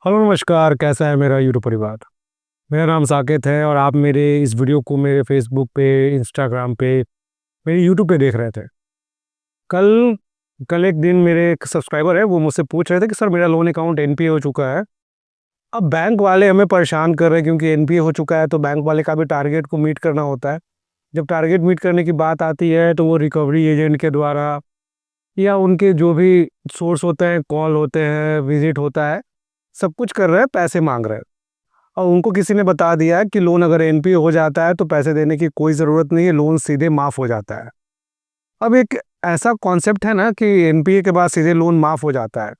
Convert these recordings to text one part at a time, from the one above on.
Hello नमस्कार, कैसा है मेरा यूट्यूब परिवार। मेरा नाम साकेत है और आप मेरे इस वीडियो को मेरे फेसबुक पे, इंस्टाग्राम पे, मेरे यूट्यूब पे देख रहे थे। कल कल एक दिन मेरे एक सब्सक्राइबर है, वो मुझसे पूछ रहे थे कि सर मेरा लोन अकाउंट एनपीए हो चुका है। अब बैंक वाले हमें परेशान कर रहे हैं क्योंकि एनपीए हो चुका है, तो बैंक वाले का भी टारगेट को मीट करना होता है। जब टारगेट मीट करने की बात आती है तो वो रिकवरी एजेंट के द्वारा या उनके जो भी सोर्स होते हैं, कॉल होते हैं, विजिट होता है, सब कुछ कर रहे हैं, पैसे मांग रहे हैं। और उनको किसी ने बता दिया है कि लोन अगर एनपीए हो जाता है तो पैसे देने की कोई ज़रूरत नहीं है, लोन सीधे माफ़ हो जाता है। अब एक ऐसा कॉन्सेप्ट है ना कि एनपीए के बाद सीधे लोन माफ़ हो जाता है।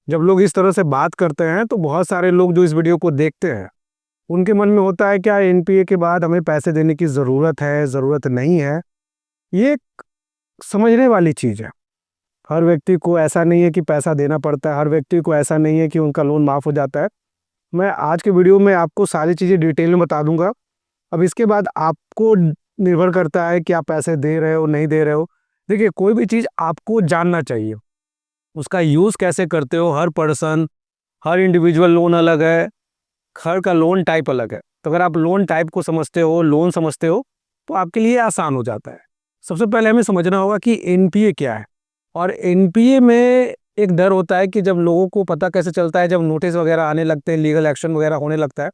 जब लोग इस तरह से बात करते हैं तो बहुत सारे लोग जो इस वीडियो को देखते हैं, उनके मन में होता है क्या एनपीए के बाद हमें पैसे देने की ज़रूरत है, ज़रूरत नहीं है। ये एक समझने वाली चीज़ है। हर व्यक्ति को ऐसा नहीं है कि पैसा देना पड़ता है, हर व्यक्ति को ऐसा नहीं है कि उनका लोन माफ़ हो जाता है। मैं आज के वीडियो में आपको सारी चीज़ें डिटेल में बता दूंगा। अब इसके बाद आपको निर्भर करता है कि आप पैसे दे रहे हो, नहीं दे रहे हो। देखिए, कोई भी चीज़ आपको जानना चाहिए, उसका यूज़ कैसे करते हो। हर पर्सन, हर इंडिविजुअल लोन अलग है, हर का लोन टाइप अलग है। तो अगर आप लोन टाइप को समझते हो, लोन समझते हो, तो आपके लिए आसान हो जाता है। सबसे पहले हमें समझना होगा कि एनपीए क्या है। और एनपीए में एक डर होता है कि जब लोगों को पता कैसे चलता है, जब नोटिस वगैरह आने लगते हैं, लीगल एक्शन वगैरह होने लगता है।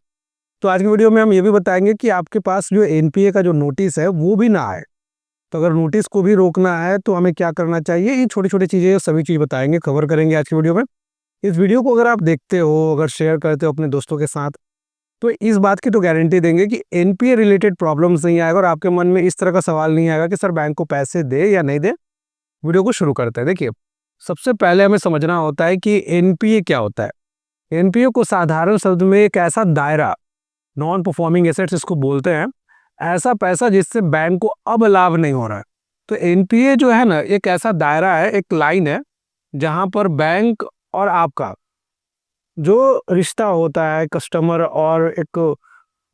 तो आज की वीडियो में हम ये भी बताएंगे कि आपके पास जो एनपीए का जो नोटिस है वो भी ना आए। तो अगर नोटिस को भी रोकना है तो हमें क्या करना चाहिए, ये छोटी छोटी चीज़ें, सभी चीज़ बताएंगे, कवर करेंगे आज की वीडियो में। इस वीडियो को अगर आप देखते हो, अगर शेयर करते हो अपने दोस्तों के साथ, तो इस बात की तो गारंटी देंगे कि एनपीए रिलेटेड प्रॉब्लम्स नहीं आएगा और आपके मन में इस तरह का सवाल नहीं आएगा कि सर बैंक को पैसे दे या नहीं दे। वीडियो को शुरू करते हैं। देखिए, सबसे पहले हमें समझना होता है कि एनपीए क्या होता है। एनपीए को साधारण शब्द में एक ऐसा दायरा, नॉन परफॉर्मिंग एसेट्स इसको बोलते हैं, ऐसा पैसा जिससे बैंक को अब लाभ नहीं हो रहा है। तो एनपीए जो है ना, एक ऐसा दायरा है, एक लाइन है, जहां पर बैंक और आपका जो रिश्ता होता है, कस्टमर और एक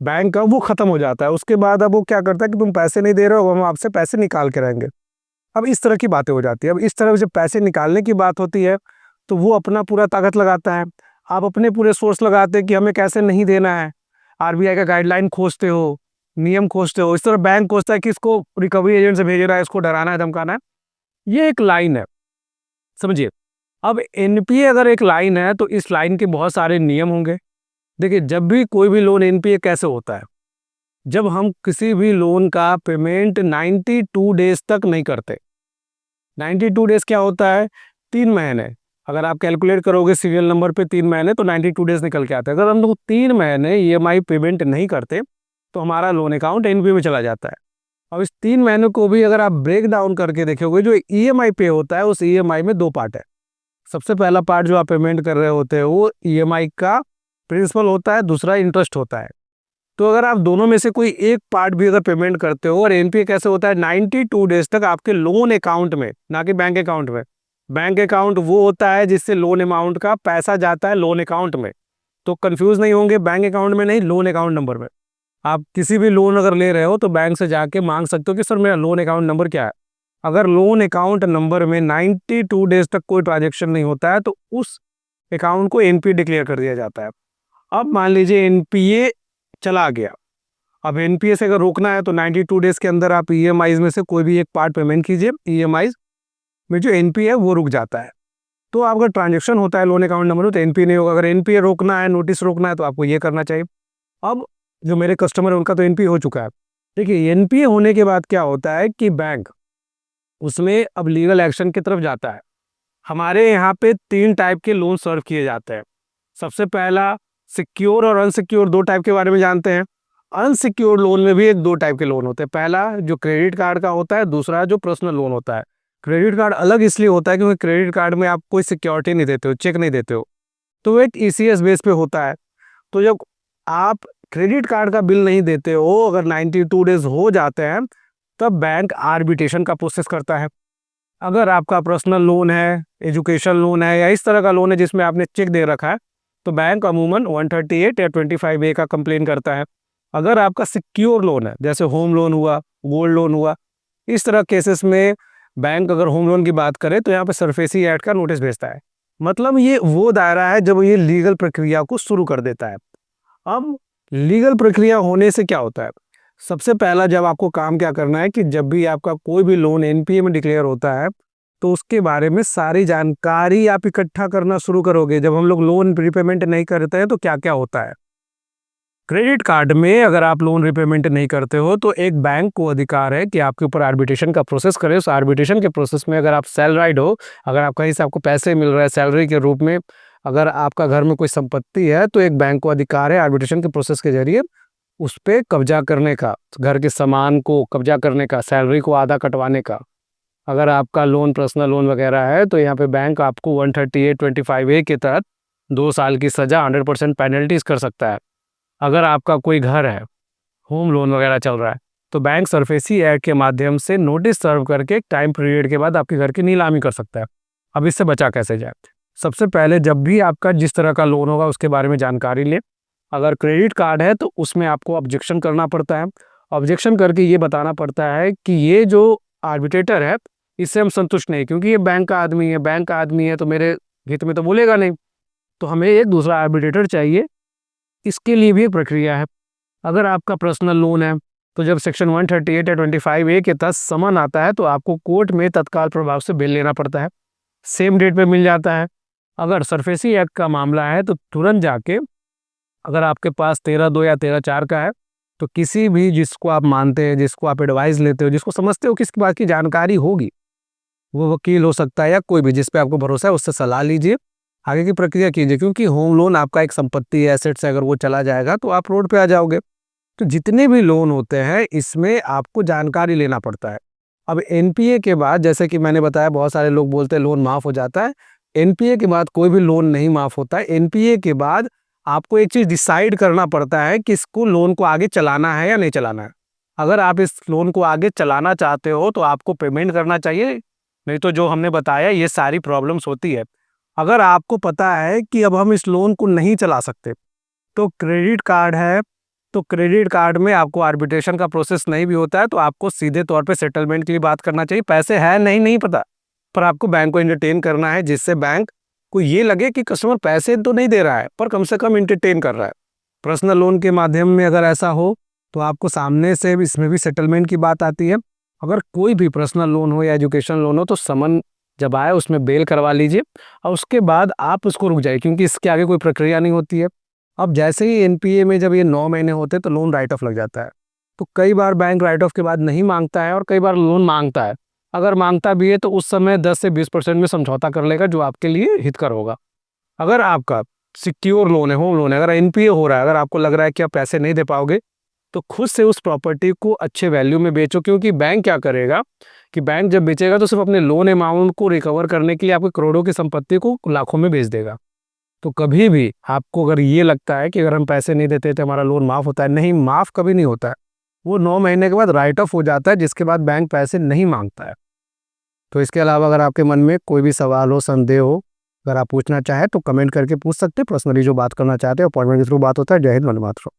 बैंक का, वो खत्म हो जाता है। उसके बाद अब वो क्या करता है कि तुम पैसे नहीं दे रहे हो, हम आपसे पैसे निकाल के रहेंगे। अब इस तरह की बातें हो जाती है। अब इस तरह जब पैसे निकालने की बात होती है तो वो अपना पूरा ताकत लगाता है, आप अपने पूरे सोर्स लगाते हैं कि हमें कैसे नहीं देना है। आरबीआई का गाइडलाइन खोजते हो, नियम खोजते हो। इस तरह बैंक खोजता है कि इसको रिकवरी एजेंट से भेज रहा है, इसको डराना है, धमकाना है। ये एक लाइन है, समझिए। अब एनपीए अगर एक लाइन है तो इस लाइन के बहुत सारे नियम होंगे। देखिए, जब भी कोई भी लोन, एनपीए कैसे होता है, जब हम किसी भी लोन का पेमेंट 92 डेज तक नहीं करते। 92 डेज क्या होता है? 3 महीने। अगर आप कैलकुलेट करोगे सीरियल नंबर पे 3 महीने, तो 92 डेज निकल के आते हैं। अगर हम लोग 3 महीने ईएमआई पेमेंट नहीं करते तो हमारा लोन अकाउंट एनपीए में चला जाता है। अब इस 3 महीने को भी अगर आप ब्रेक डाउन करके देखोगे, जो ईएमआई पे होता है, उस ईएमआई में दो पार्ट है। सबसे पहला पार्ट जो आप पेमेंट कर रहे होते हैं वो ईएमआई का प्रिंसिपल होता है, दूसरा इंटरेस्ट होता है। तो अगर आप दोनों में से कोई एक पार्ट भी अगर पेमेंट करते हो, और एनपीए कैसे होता है, 92 डेज तक आपके लोन अकाउंट में, ना कि बैंक अकाउंट में। बैंक अकाउंट वो होता है जिससे लोन अमाउंट का पैसा जाता है लोन अकाउंट में। तो कंफ्यूज नहीं होंगे, बैंक अकाउंट में नहीं, लोन अकाउंट नंबर में। आप किसी भी लोन अगर ले रहे हो तो बैंक से जाके मांग सकते हो कि सर मेरा लोन अकाउंट नंबर क्या है। अगर लोन अकाउंट नंबर में 92 डेज तक कोई ट्रांजेक्शन नहीं होता है तो उस अकाउंट को एनपीए डिक्लेयर कर दिया जाता है। अब मान लीजिए एनपीए चला गया। अब एनपीए से अगर रोकना है तो 92 डेज के अंदर आप ईएमआईज में से कोई भी एक पार्ट पेमेंट कीजिए। ईएमआईज में जो एनपीए है वो रुक जाता है। तो आपका ट्रांजेक्शन होता है लोन अकाउंट नंबर में, तो एनपीए नहीं होगा। अगर एनपीए रोकना है, नोटिस रोकना है, तो आपको ये करना चाहिए। अब जो मेरे कस्टमर है उनका तो एनपीए हो चुका है। देखिए, एनपीए होने के बाद क्या होता है कि बैंक उसमें अब लीगल एक्शन की तरफ जाता है। हमारे यहाँ पे 3 टाइप के लोन सर्व किए जाते हैं। सबसे पहला, सिक्योर और अनसिक्योर, 2 टाइप के बारे में जानते हैं। अनसिक्योर लोन में भी एक 2 टाइप के लोन होते हैं। पहला जो क्रेडिट कार्ड का होता है, दूसरा जो पर्सनल लोन होता है। क्रेडिट कार्ड अलग इसलिए होता है क्योंकि क्रेडिट कार्ड में आप कोई सिक्योरिटी नहीं देते हो, चेक नहीं देते हो, तो वो एक ईसीएस बेस पे होता है। तो जब आप क्रेडिट कार्ड का बिल नहीं देते हो, अगर 92 डेज हो जाते हैं, तब बैंक आर्बिट्रेशन का प्रोसेस करता है। अगर आपका पर्सनल लोन है, एजुकेशन लोन है, या इस तरह का लोन है जिसमें आपने चेक दे रखा है, तो बैंक अमूमन 138 या 25A का कंप्लेन करता है। अगर आपका सिक्योर लोन है, जैसे होम लोन हुआ, गोल्ड लोन हुआ, इस तरह केसेस में बैंक अगर होम लोन की बात करे तो यहाँ पे सरफेसी एक्ट का नोटिस भेजता है मतलब ये वो दायरा है जब ये लीगल प्रक्रिया को शुरू कर देता है। अब लीगल प्रक्रिया होने से क्या होता है? सबसे पहला जब आपको काम क्या करना है कि जब भी आपका कोई भी लोन एनपीए में डिक्लेयर होता है, तो उसके बारे में सारी जानकारी आप इकट्ठा करना शुरू करोगे। जब हम लोग लोन रिपेमेंट नहीं करते हैं तो क्या-क्या होता है? क्रेडिट कार्ड में अगर आप लोन रिपेमेंट नहीं करते हो तो एक बैंक को अधिकार है कि आपके ऊपर आर्बिट्रेशन का प्रोसेस करे। उस आर्बिट्रेशन के प्रोसेस में अगर आप सैलराइड हो, अगर आप कहीं से आपको पैसे मिल रहे हैं सैलरी के रूप में, अगर आपका घर में कोई संपत्ति है तो एक बैंक को अधिकार है आर्बिट्रेशन के प्रोसेस के जरिए उस पे कब्जा करने का, घर के सामान को कब्जा करने का, सैलरी को आधा कटवाने का। अगर आपका लोन पर्सनल लोन वगैरह है तो यहाँ पे बैंक आपको 138(25)(a) के तहत 2 साल की सजा 100% पेनल्टीज कर सकता है। अगर आपका कोई घर है, होम लोन वगैरह चल रहा है, तो बैंक सरफेसी एक्ट के माध्यम से नोटिस सर्व करके एक टाइम पीरियड के बाद आपके घर की नीलामी कर सकता है। अब इससे बचा कैसे जाए? सबसे पहले जब भी आपका जिस तरह का लोन होगा उसके बारे में जानकारी लें। अगर क्रेडिट कार्ड है तो उसमें आपको ऑब्जेक्शन करना पड़ता है। ऑब्जेक्शन करके ये बताना पड़ता है कि ये जो आर्बिट्रेटर है इससे हम संतुष्ट नहीं, क्योंकि ये बैंक का आदमी है, बैंक का आदमी है तो मेरे हित में तो बोलेगा नहीं, तो हमें एक दूसरा आर्बिट्रेटर चाहिए। इसके लिए भी एक प्रक्रिया है। अगर आपका पर्सनल लोन है तो जब सेक्शन 138 या 25(a) के तहत समन आता है तो आपको कोर्ट में तत्काल प्रभाव से बिल लेना पड़ता है, सेम डेट पे मिल जाता है। अगर सरफेसी एक्ट का मामला है तो तुरंत जाके, अगर आपके पास 13(2) या 13(4) का है तो किसी भी जिसको आप मानते हैं, जिसको आप एडवाइस लेते हो, जिसको समझते हो कि इसकी बात की जानकारी होगी, वो वकील हो सकता है या कोई भी जिस पे आपको भरोसा है, उससे सलाह लीजिए, आगे की प्रक्रिया कीजिए। क्योंकि होम लोन आपका एक संपत्ति है, एसेट्स है, अगर वो चला जाएगा तो आप रोड पे आ जाओगे। तो जितने भी लोन होते हैं इसमें आपको जानकारी लेना पड़ता है। अब एनपीए के बाद, जैसे कि मैंने बताया, बहुत सारे लोग बोलते हैं लोन माफ़ हो जाता है। एनपीए के बाद कोई भी लोन नहीं माफ़ होता है। एनपीए के बाद आपको एक चीज़ डिसाइड करना पड़ता है कि इसको लोन को आगे चलाना है या नहीं चलाना है। अगर आप इस लोन को आगे चलाना चाहते हो तो आपको पेमेंट करना चाहिए, नहीं तो जो हमने बताया ये सारी प्रॉब्लम्स होती है। अगर आपको पता है कि अब हम इस लोन को नहीं चला सकते, तो क्रेडिट कार्ड है, तो क्रेडिट कार्ड में आपको आर्बिट्रेशन का प्रोसेस नहीं भी होता है तो आपको सीधे तौर पे सेटलमेंट के लिए बात करना चाहिए। पैसे है नहीं पता, पर आपको बैंक को एंटरटेन करना है, जिससे बैंक को ये लगे कि कस्टमर पैसे तो नहीं दे रहा है पर कम से कम एंटरटेन कर रहा है। पर्सनल लोन के माध्यम में अगर ऐसा हो तो आपको सामने से इसमें भी सेटलमेंट की बात आती है। अगर कोई भी पर्सनल लोन हो या एजुकेशन लोन हो तो समन जब आए उसमें बेल करवा लीजिए और उसके बाद आप उसको रुक जाइए, क्योंकि इसके आगे कोई प्रक्रिया नहीं होती है। अब जैसे ही एनपीए में जब ये 9 महीने होते हैं तो लोन राइट ऑफ लग जाता है। तो कई बार बैंक राइट ऑफ के बाद नहीं मांगता है और कई बार लोन मांगता है। अगर मांगता भी है तो उस समय 10 से 20% में समझौता कर लेगा, जो आपके लिए हितकर होगा। अगर आपका सिक्योर लोन है, होम लोन है, अगर एनपीए हो रहा है, अगर आपको लग रहा है कि आप पैसे नहीं दे पाओगे, तो खुद से उस प्रॉपर्टी को अच्छे वैल्यू में बेचो। क्योंकि बैंक क्या करेगा कि बैंक जब बेचेगा तो सिर्फ अपने लोन अमाउंट को रिकवर करने के लिए आपको करोड़ों की संपत्ति को लाखों में बेच देगा। तो कभी भी आपको अगर ये लगता है कि अगर हम पैसे नहीं देते तो हमारा लोन माफ़ होता है, नहीं, माफ़ कभी नहीं होता है। वो 9 महीने के बाद राइट ऑफ हो जाता है, जिसके बाद बैंक पैसे नहीं मांगता है। तो इसके अलावा अगर आपके मन में कोई भी सवाल हो, संदेह हो, अगर आप पूछना चाहें तो कमेंट करके पूछ सकते हैं। पर्सनली जो बात करना चाहते हैं अपॉइंटमेंट के थ्रू बात होता है। जय हिंद, वंदे मातरम।